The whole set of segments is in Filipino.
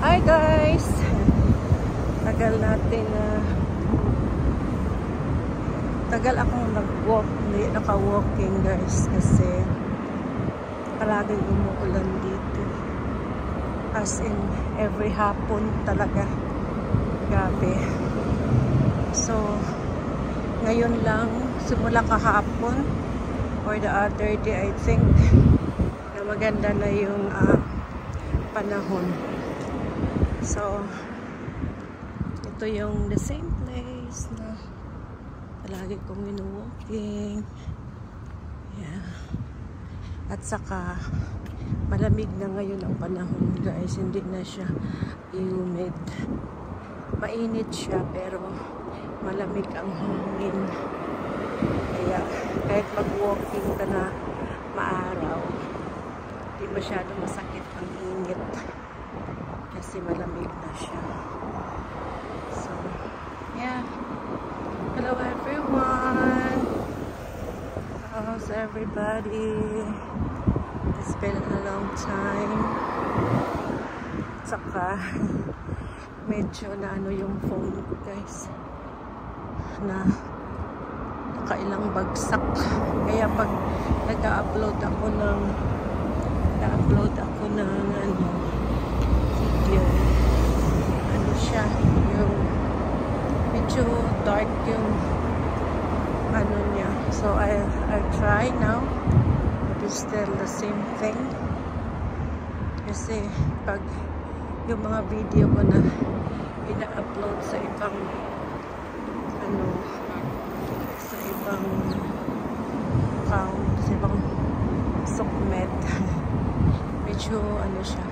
Hi guys! Tagal natin tagal akong nag-walk, hindi naka-walking guys kasi palaging umuulan dito. As in, every hapon talaga. Gabi. So, ngayon lang, simula kahapon or the other day, I think, na maganda na yung panahon. So, ito yung the same place na palagi kong winu-walking. Yeah. At saka, malamig na ngayon ang panahon guys. Hindi na siya humid. Mainit siya pero malamig ang hangin. Kaya, kahit mag-walking ka na maaraw, hindi masyado masakit ang init. Kasi malamig na siya. So, yeah. Hello everyone! How's everybody? It's been a long time. Saka, medyo na ano yung phone ko guys. Na nakailang bagsak. Kaya pag nag-upload ako ng video, ano siya, yung medyo dark yung ano niya. So I'll try now, but it's still the same thing. Kasi pag yung mga video ko na ina-upload sa ibang ano, sa ibang account, sa ibang Sokmed, medyo ano siya,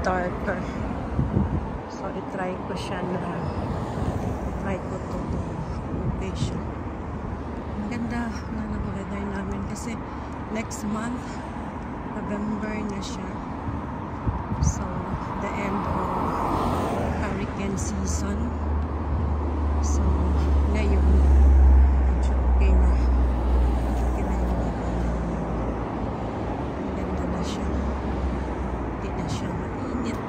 darker. So i-try ko siya na to okay siya. Ang ganda na ng weather namin kasi next month November na siya. So the end of hurricane season. So ngayon medyo okay na yung weather namin. Ang ganda na siya. Hindi na siya mainit.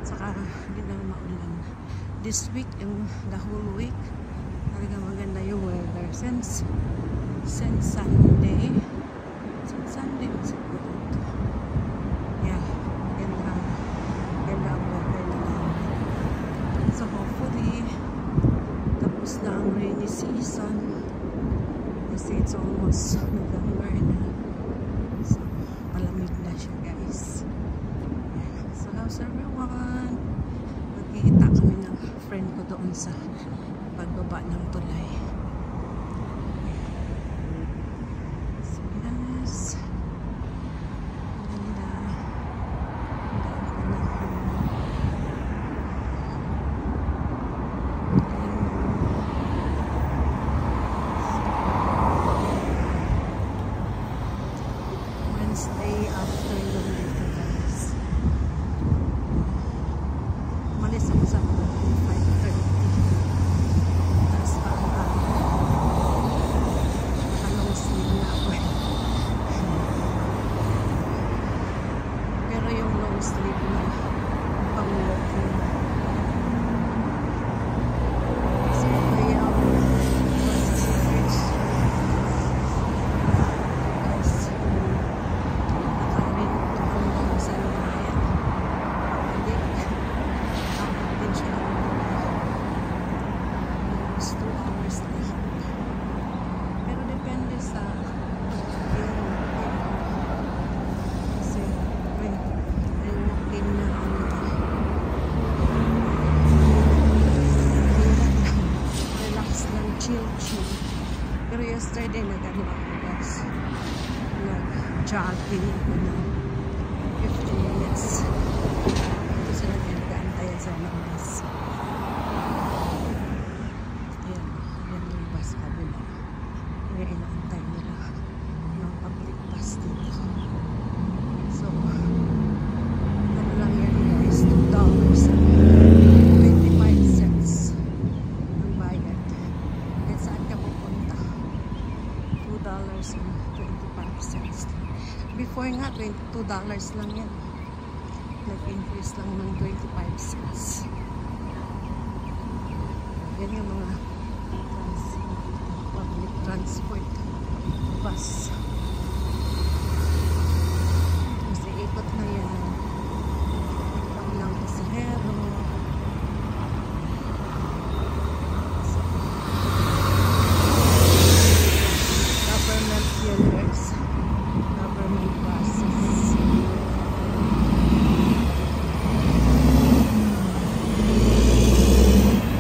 Saka hindi na maulan. This week, the whole week, talaga maganda yung weather. Since Sunday. Since Sunday, siguro ito. Yeah, maganda ang weather na namin. So hopefully, tapos na ang rainy season. Kasi it's almost November na. So, malamig na siya guys. Yeah. So how's everyone? Magkikita kami ng friend ko doon sa pagbaba ng tulay. So yes, ganda ang panahon. Wednesday afternoon dito guys. Malis ako sa mga 5:30. Tapos lang ng 25 cents. Yan yung mga public transport bus. Kasi ikot na yan. Lang pasahero. Government yun guys. Government buses.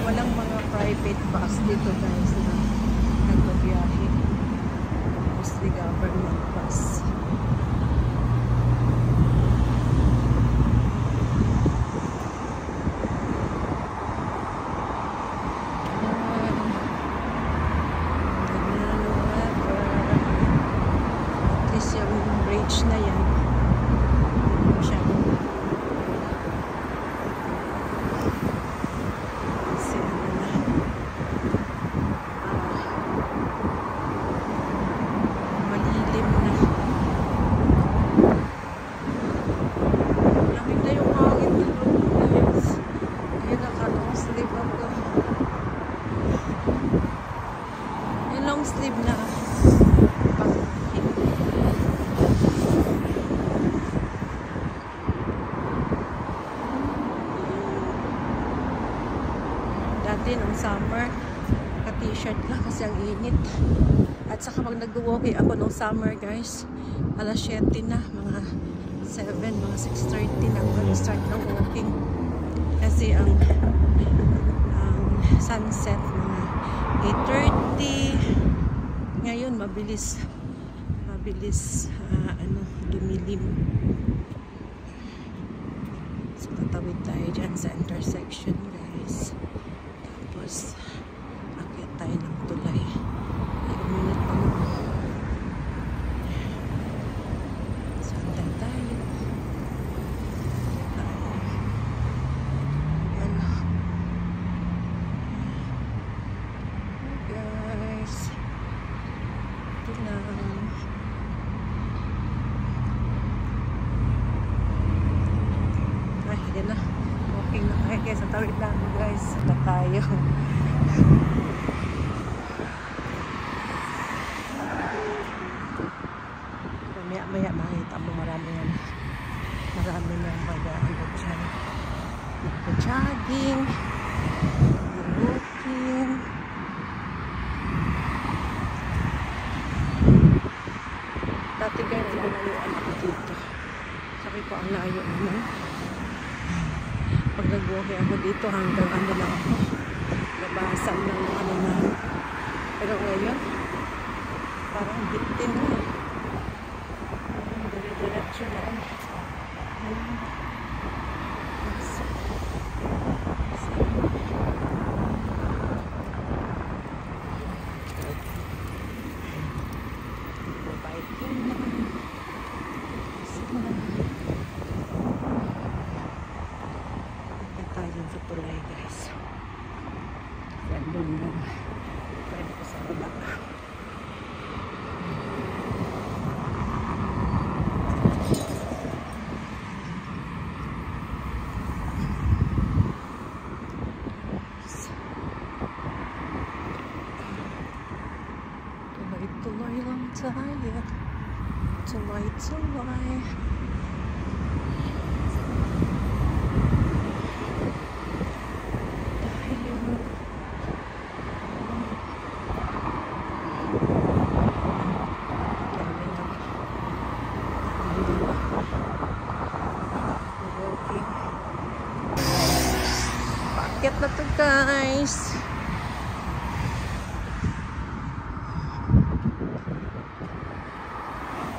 Walang mga private bus dito guys na nagbabiyahe. Mostly government bus. Bridge na yan. Kasi ano na. Malilim na. Lamig na yung hangin na loob guys. Ayun, naka-long sleeve ako. Yung long sleeve na. Dati nung summer, naka-t-shirt lang kasi ang init. At saka pag nag-walking ako nung summer guys, alas 7 na, mga 7, mga 6:30 na ako start ng walking. Kasi ang sunset mga 8:30. Ngayon mabilis dumilim. So tatawid tayo dyan sa intersection guys. Tapos akyat tayo ng tulay. Ay, uminit pa naman. So antay tayo. Ayan. Hey guys. Ito lang. Ay, hindi na. Walking na tayo guys. Ang tawid lang guys. Na tayo. Maya makita mo marami na mag-ano dyan. Nag-jogging. Nag-walking. Dati guys, lalayuan ako dito. Sabi ko, ang layo naman. Pag nag-walking ako dito, hanggang ano lang ako. Nabasan lang ng ano na. Pero ngayon, parang bitin na. Diretso lang. Sa tulay guys. Yan doon lang. Pwede ko sa baba. Tulay lang tayo. Tulay. Paakyat na to guys.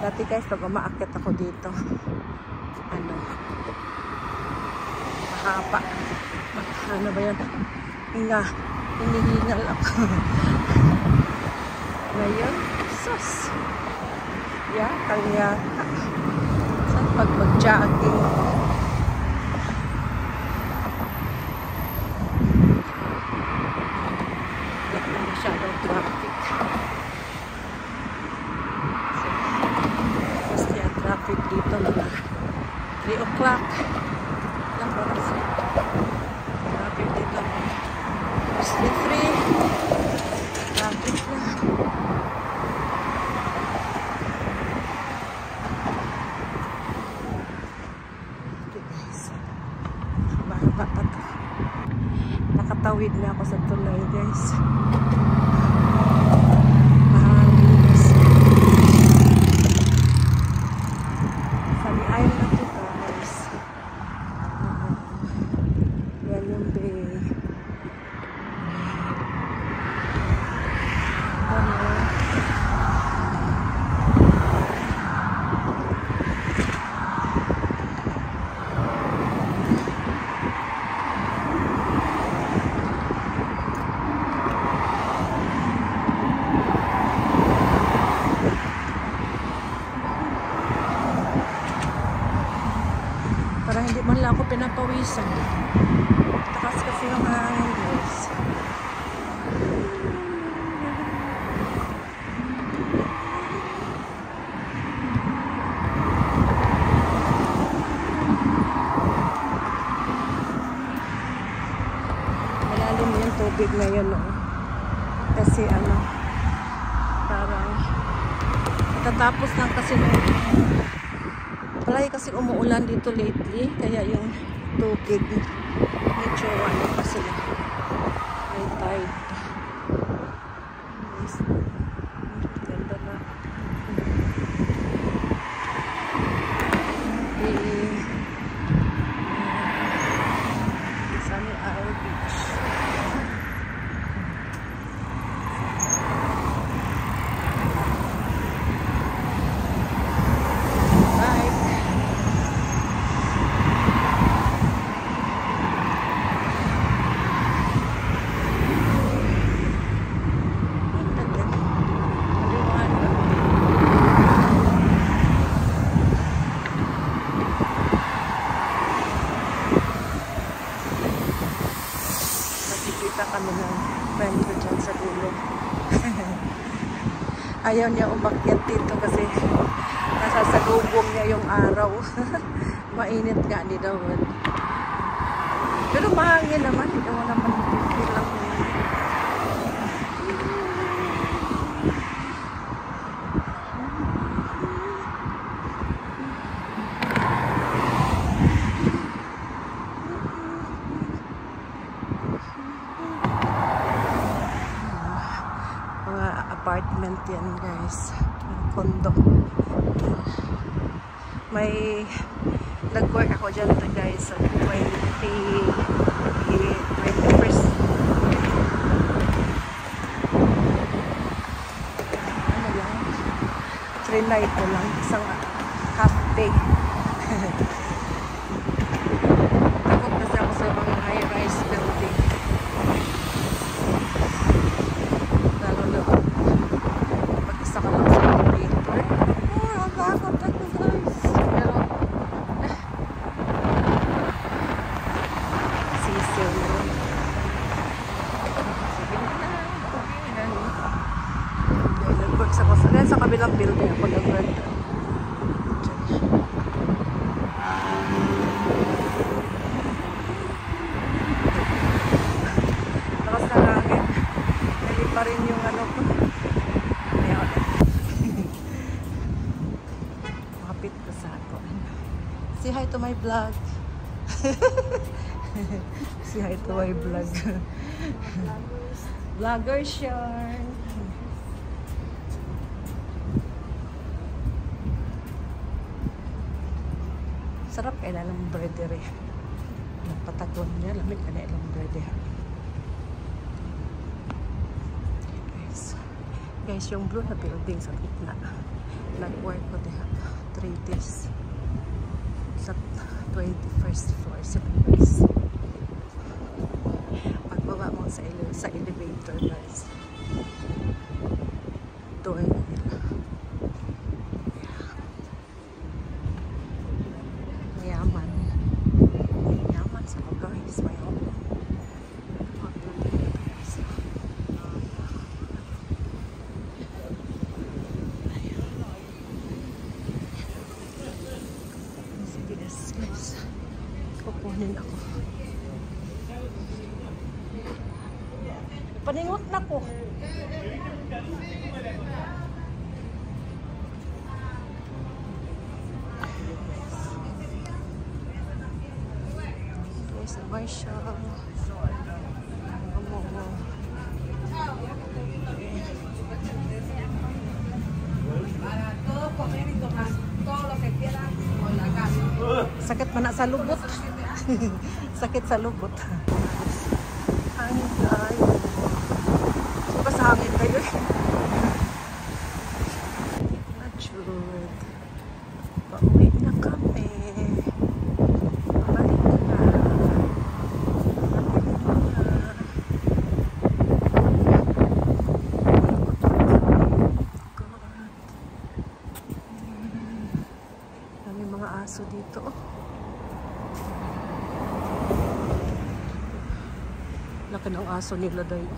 Dati guys, pag umaakyat ako dito, ano, mahaba. Ano ba yun? Hinihingal ako. Ngayon, sus. Yata. Saan pag mag-jogging? Wala na masyadong traffic. Basta yung traffic dito mga 3 o'clock. Tatawid na ako sa tulay, guys. Mahangin. Sunny Isle na to, guys. Yan yung bay. Para hindi man lang ako pinapawisan. Takas kasi yung hangin, guys. Malalim yung tubig ngayon, no? Kasi ano, parang tatapos lang kasi palagi kasi umuulan dito lately, kaya yung tubig medyo ano pa sila, may tide. Ganda na. Sunny Isle Beach. Nakikita kami ng friend ko dyan sa dulo. Ayaw niya umakyat dito kasi nasasalubong niya yung araw. Mainit nga ni daw. Pero mahangin naman. Hindi mo naman lang. Apartment yan, guys. Condo. May nag-work ako dyan, guys, sa 21st. Ano lang? 3 night ko lang. Isang half day. Takot kasi ako sa mga high-rise building. Lalo na isa ka lang sa elevator. Nakakot ako, guys. Pero sisiw na. Sige na. Nag-work sa kabilang building ako nag-work. Lakas na langit. Hindi pa rin yung ano ko. Kapit ko sa ako. Say hi to my vlog. Say hi to my vlog. Vlogger Sean. Sarap kaya ng embroidery. Patagon niya. Lamig ka na ilang embroidery. Guys, yung blue na building sa gitna. Nag-work ko diha 3 days sa 21st floor, 7 days. Pagbaba mo sa elevator, guys. Door na nila. Mayaman. Mayaman sa mga guys. Mayaman. Guys, kukunin ako. Paningot na ko. There's a Marshall. Sakit mana sa lubot. Sakit sa lubot. Hangin tayo. Suka sa hangin tayo. Matured. Pauwi na kami. Pabalik na. May mga aso dito. Laki ng aso nila dahil.